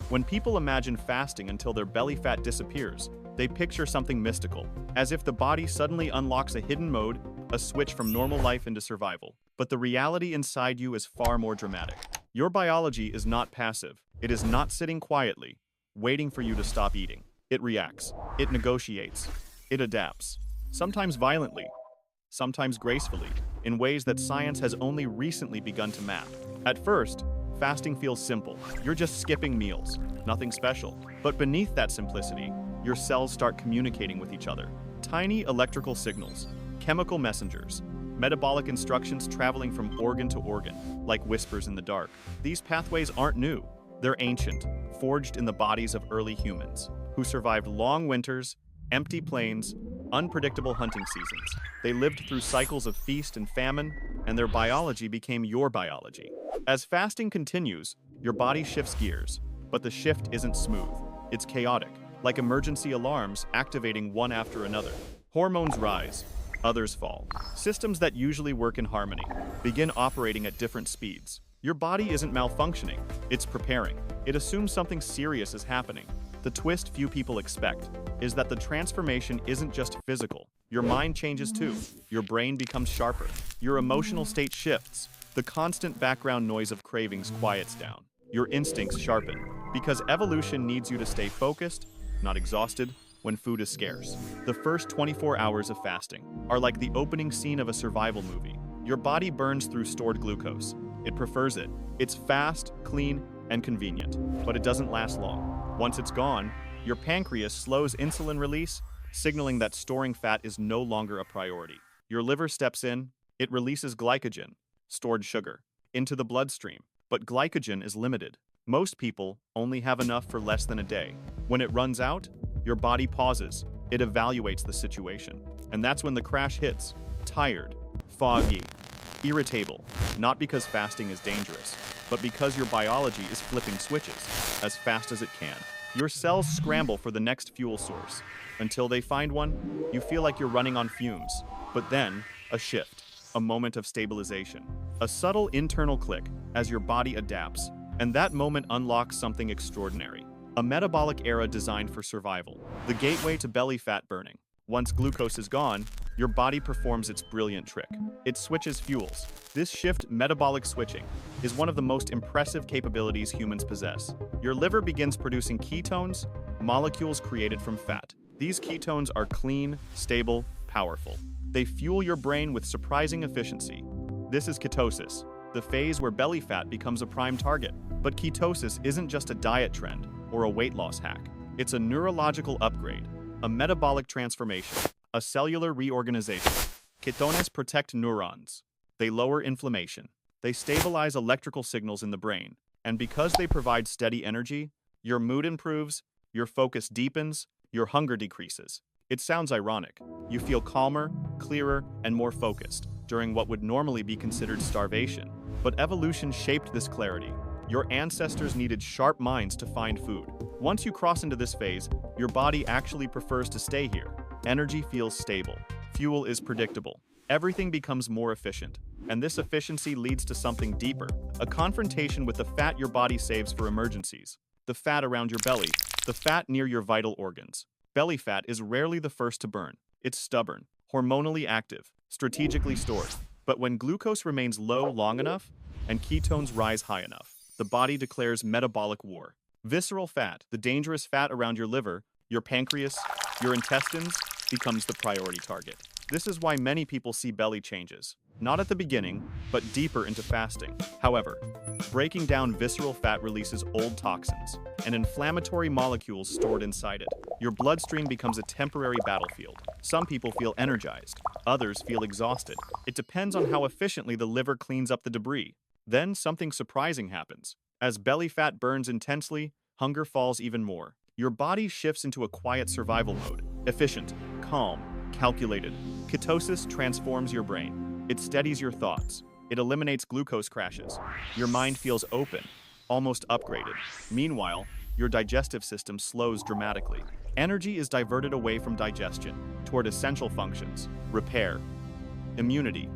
When people imagine fasting until their belly fat disappears, they picture something mystical, as if the body suddenly unlocks a hidden mode, a switch from normal life into survival. But the reality inside you is far more dramatic. Your biology is not passive. It is not sitting quietly, waiting for you to stop eating. It reacts. It negotiates. It adapts. Sometimes violently, sometimes gracefully, in ways that science has only recently begun to map. At first, fasting feels simple. You're just skipping meals, nothing special. But beneath that simplicity, your cells start communicating with each other. Tiny electrical signals, chemical messengers, metabolic instructions traveling from organ to organ, like whispers in the dark. These pathways aren't new. They're ancient, forged in the bodies of early humans, who survived long winters, empty plains, unpredictable hunting seasons. They lived through cycles of feast and famine, and their biology became your biology. As fasting continues, your body shifts gears, but the shift isn't smooth. It's chaotic, like emergency alarms activating one after another. Hormones rise, others fall. Systems that usually work in harmony begin operating at different speeds. Your body isn't malfunctioning, it's preparing. It assumes something serious is happening. The twist few people expect is that the transformation isn't just physical. Your mind changes too. Your brain becomes sharper. Your emotional state shifts. The constant background noise of cravings quiets down. Your instincts sharpen. Because evolution needs you to stay focused, not exhausted, when food is scarce. The first 24 hours of fasting are like the opening scene of a survival movie. Your body burns through stored glucose. It prefers it. It's fast, clean, and convenient, but it doesn't last long. Once it's gone, your pancreas slows insulin release, signaling that storing fat is no longer a priority. Your liver steps in, it releases glycogen, stored sugar, into the bloodstream. But glycogen is limited. Most people only have enough for less than a day. When it runs out, your body pauses. It evaluates the situation. And that's when the crash hits. Tired, foggy, irritable. Not because fasting is dangerous, but because your biology is flipping switches as fast as it can. Your cells scramble for the next fuel source. Until they find one, you feel like you're running on fumes. But then, a shift, a moment of stabilization, a subtle internal click as your body adapts, and that moment unlocks something extraordinary. A metabolic era designed for survival, the gateway to belly fat burning. Once glucose is gone, your body performs its brilliant trick. It switches fuels. This shift, metabolic switching, is one of the most impressive capabilities humans possess. Your liver begins producing ketones, molecules created from fat. These ketones are clean, stable, powerful. They fuel your brain with surprising efficiency. This is ketosis, the phase where belly fat becomes a prime target. But ketosis isn't just a diet trend or a weight loss hack. It's a neurological upgrade, a metabolic transformation, a cellular reorganization. Ketones protect neurons. They lower inflammation. They stabilize electrical signals in the brain. And because they provide steady energy, your mood improves, your focus deepens, your hunger decreases. It sounds ironic. You feel calmer, clearer, and more focused during what would normally be considered starvation. But evolution shaped this clarity. Your ancestors needed sharp minds to find food. Once you cross into this phase, your body actually prefers to stay here. Energy feels stable. Fuel is predictable. Everything becomes more efficient. And this efficiency leads to something deeper, a confrontation with the fat your body saves for emergencies. The fat around your belly, the fat near your vital organs. Belly fat is rarely the first to burn. It's stubborn, hormonally active, strategically stored. But when glucose remains low long enough and ketones rise high enough, the body declares metabolic war. Visceral fat, the dangerous fat around your liver, your pancreas, your intestines, becomes the priority target. This is why many people see belly changes, not at the beginning, but deeper into fasting. However, breaking down visceral fat releases old toxins and inflammatory molecules stored inside it. Your bloodstream becomes a temporary battlefield. Some people feel energized, others feel exhausted. It depends on how efficiently the liver cleans up the debris. Then something surprising happens. As belly fat burns intensely, hunger falls even more. Your body shifts into a quiet survival mode. Efficient, calm, calculated. Ketosis transforms your brain. It steadies your thoughts. It eliminates glucose crashes. Your mind feels open, almost upgraded. Meanwhile, your digestive system slows dramatically. Energy is diverted away from digestion toward essential functions: repair, immunity,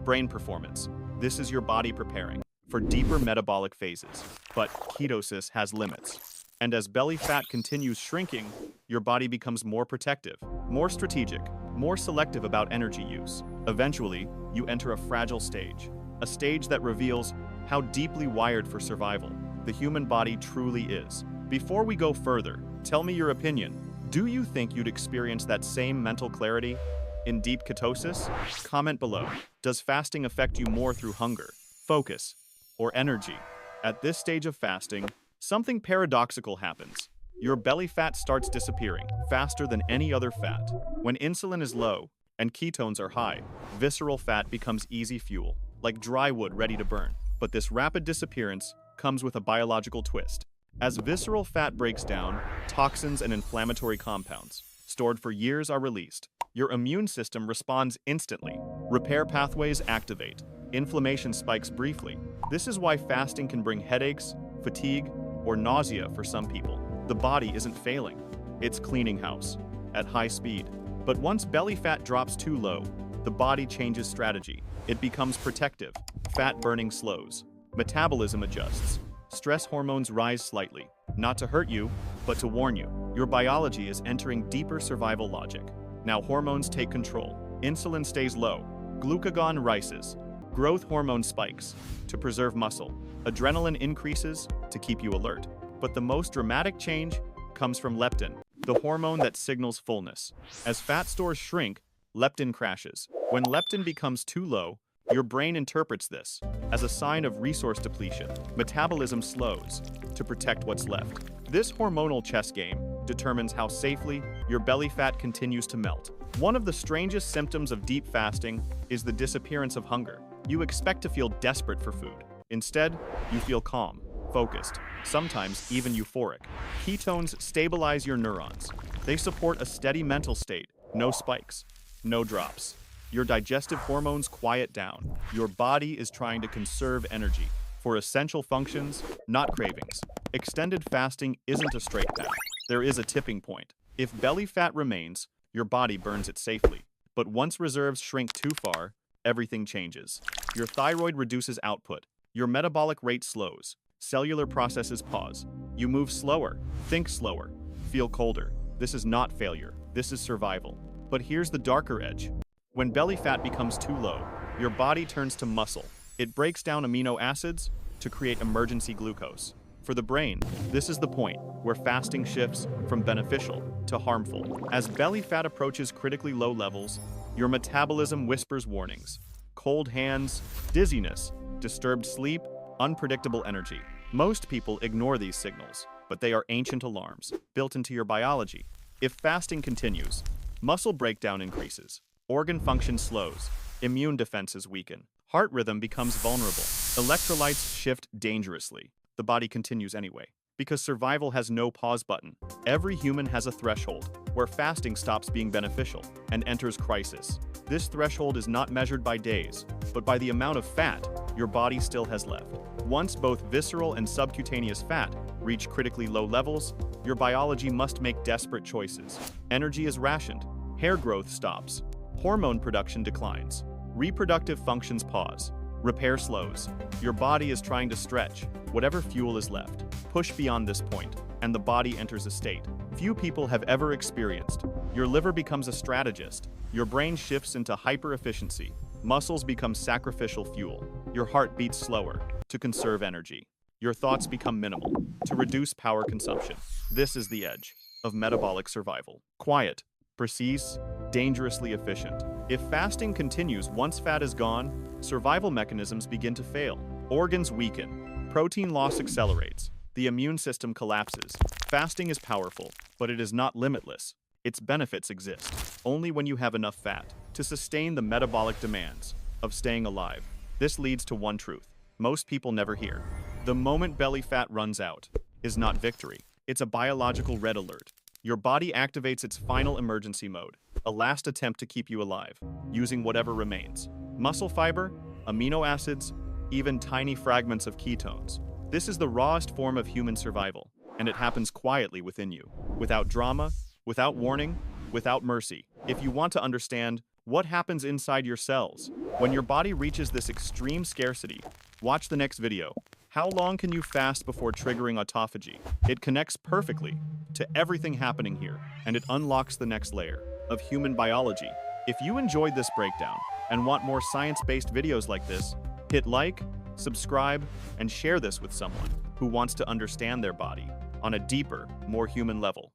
brain performance. This is your body preparing for deeper metabolic phases. But ketosis has limits. And as belly fat continues shrinking, your body becomes more protective, more strategic, more selective about energy use. Eventually, you enter a fragile stage, a stage that reveals how deeply wired for survival the human body truly is. Before we go further, tell me your opinion. Do you think you'd experience that same mental clarity in deep ketosis? Comment below. Does fasting affect you more through hunger, focus, or energy? At this stage of fasting, something paradoxical happens. Your belly fat starts disappearing faster than any other fat. When insulin is low and ketones are high, visceral fat becomes easy fuel, like dry wood ready to burn. But this rapid disappearance comes with a biological twist. As visceral fat breaks down, toxins and inflammatory compounds stored for years are released. Your immune system responds instantly. Repair pathways activate. Inflammation spikes briefly. This is why fasting can bring headaches, fatigue, or nausea for some people. The body isn't failing. It's cleaning house at high speed. But once belly fat drops too low, the body changes strategy. It becomes protective. Fat burning slows. Metabolism adjusts. Stress hormones rise slightly, not to hurt you, but to warn you. Your biology is entering deeper survival logic. Now hormones take control. Insulin stays low. Glucagon rises. Growth hormone spikes to preserve muscle. Adrenaline increases to keep you alert. But the most dramatic change comes from leptin, the hormone that signals fullness. As fat stores shrink, leptin crashes. When leptin becomes too low, your brain interprets this as a sign of resource depletion. Metabolism slows to protect what's left. This hormonal chess game determines how safely your belly fat continues to melt. One of the strangest symptoms of deep fasting is the disappearance of hunger. You expect to feel desperate for food. Instead, you feel calm, focused, sometimes even euphoric. Ketones stabilize your neurons. They support a steady mental state, no spikes, no drops. Your digestive hormones quiet down. Your body is trying to conserve energy for essential functions, not cravings. Extended fasting isn't a straight path. There is a tipping point. If belly fat remains, your body burns it safely. But once reserves shrink too far, everything changes. Your thyroid reduces output. Your metabolic rate slows. Cellular processes pause. You move slower, think slower, feel colder. This is not failure. This is survival. But here's the darker edge. When belly fat becomes too low, your body turns to muscle. It breaks down amino acids to create emergency glucose. For the brain, this is the point where fasting shifts from beneficial to harmful. As belly fat approaches critically low levels, your metabolism whispers warnings. Cold hands, dizziness, disturbed sleep, unpredictable energy. Most people ignore these signals, but they are ancient alarms built into your biology. If fasting continues, muscle breakdown increases. Organ function slows, immune defenses weaken, heart rhythm becomes vulnerable, electrolytes shift dangerously. The body continues anyway, because survival has no pause button. Every human has a threshold where fasting stops being beneficial and enters crisis. This threshold is not measured by days, but by the amount of fat your body still has left. Once both visceral and subcutaneous fat reach critically low levels, your biology must make desperate choices. Energy is rationed, hair growth stops, hormone production declines, reproductive functions pause, repair slows. Your body is trying to stretch whatever fuel is left, push beyond this point, and the body enters a state few people have ever experienced. Your liver becomes a strategist, your brain shifts into hyper-efficiency, muscles become sacrificial fuel, your heart beats slower to conserve energy, your thoughts become minimal to reduce power consumption. This is the edge of metabolic survival. Quiet, precise, dangerously efficient. If fasting continues once fat is gone, survival mechanisms begin to fail. Organs weaken. Protein loss accelerates. The immune system collapses. Fasting is powerful, but it is not limitless. Its benefits exist only when you have enough fat to sustain the metabolic demands of staying alive. This leads to one truth most people never hear. The moment belly fat runs out is not victory. It's a biological red alert. Your body activates its final emergency mode, a last attempt to keep you alive, using whatever remains. Muscle fiber, amino acids, even tiny fragments of ketones. This is the rawest form of human survival, and it happens quietly within you, without drama, without warning, without mercy. If you want to understand what happens inside your cells when your body reaches this extreme scarcity, watch the next video. How long can you fast before triggering autophagy? It connects perfectly to everything happening here, and it unlocks the next layer of human biology. If you enjoyed this breakdown and want more science-based videos like this, hit like, subscribe, and share this with someone who wants to understand their body on a deeper, more human level.